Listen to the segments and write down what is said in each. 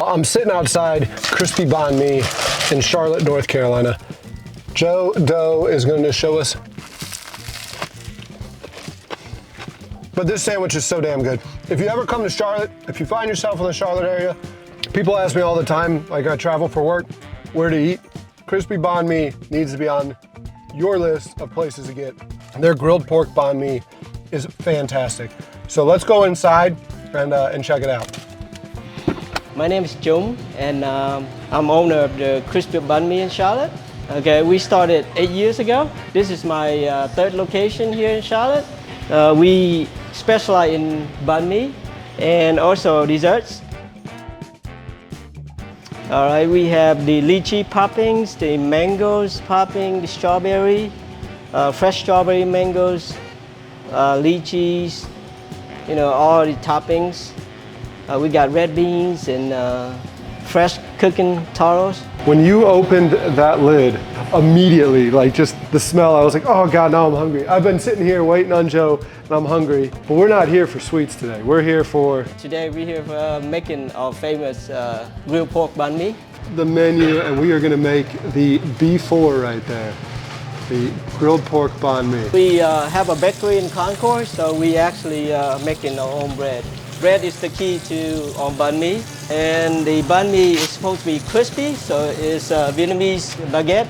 I'm sitting outside Crispy Banh Mi in Charlotte, North Carolina. Joe Doe is going to show us. But this sandwich is so damn good. If you ever come to Charlotte, if you find yourself in the Charlotte area, people ask me all the time, like I travel for work, where to eat. Crispy Banh Mi needs to be on your list of places to get. Their grilled pork banh mi is fantastic. So let's go inside and check it out. My name is Jung, and I'm owner of the Crispy Banh Mi in Charlotte. Okay, we started 8 years ago. This is my third location here in Charlotte. We specialize in banh mi and also desserts. All right, we have the lychee poppings, the mangoes popping, the strawberry, fresh strawberry mangoes, lychees, you know, all the toppings. We got red beans and fresh cooking taros. When you opened that lid, immediately, like just the smell, I was like, oh God, now I'm hungry. I've been sitting here waiting on Joe and I'm hungry, but we're not here for sweets today. We're here for... Today we're here for making our famous grilled pork banh mi. The menu, and we are gonna make the B4 right there. The grilled pork banh mi. We have a bakery in Concord, so we actually making our own bread. Bread is the key to our banh mi, and the banh mi is supposed to be crispy, so it's Vietnamese baguette.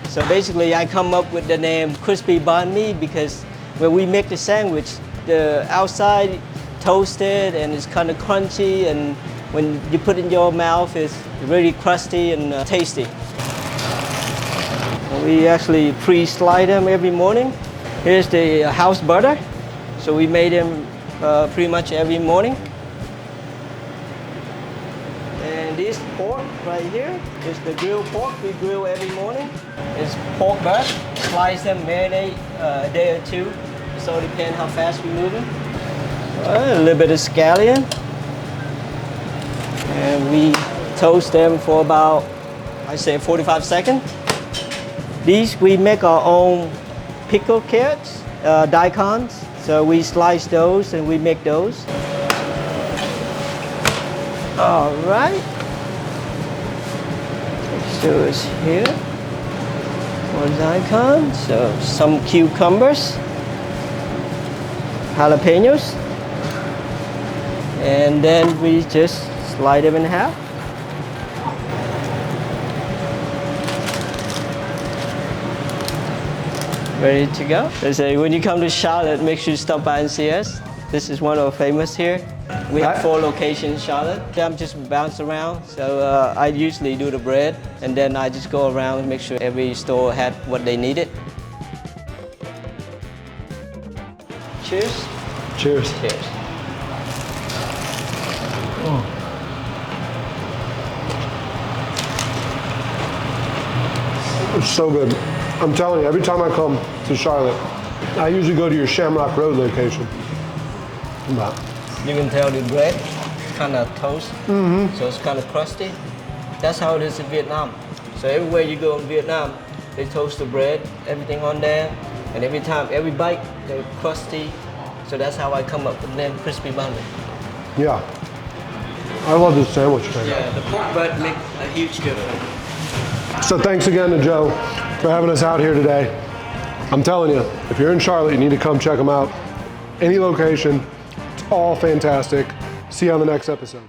So basically, I come up with the name Crispy Banh Mi because when we make the sandwich, the outside toasted and it's kind of crunchy, and when you put it in your mouth, it's really crusty and tasty. We actually pre-slide them every morning. Here's the house butter, so we made them pretty much every morning. And this pork right here is the grilled pork we grill every morning. It's pork butt, slice them, marinate a day or two. So it depends how fast we move them. A little bit of scallion. And we toast them for about, I say 45 seconds. These, we make our own pickled carrots, daikons. So we slice those and we make those. All right. So it's here. One daikon. So some cucumbers, jalapenos, and then we just slide them in half. Ready to go? They say when you come to Charlotte, make sure you stop by and see us. This is one of our famous here. We have 4 locations in Charlotte. I'm just bounce around, so I usually do the bread, and then I just go around and make sure every store had what they needed. Cheers. Cheers. Cheers. It's so good. I'm telling you, every time I come to Charlotte, I usually go to your Shamrock Road location. You can tell the bread kind of toast, so it's kind of crusty. That's how it is in Vietnam. So everywhere you go in Vietnam, they toast the bread, everything on there, and every time, every bite, they're crusty. So that's how I come up with the name Crispy Banh Mi. Yeah. I love this sandwich thing. Yeah, the pork butt makes a huge difference. So thanks again to Joe for having us out here today. I'm telling you, if you're in Charlotte, you need to come check them out. Any location, it's all fantastic. See you on the next episode.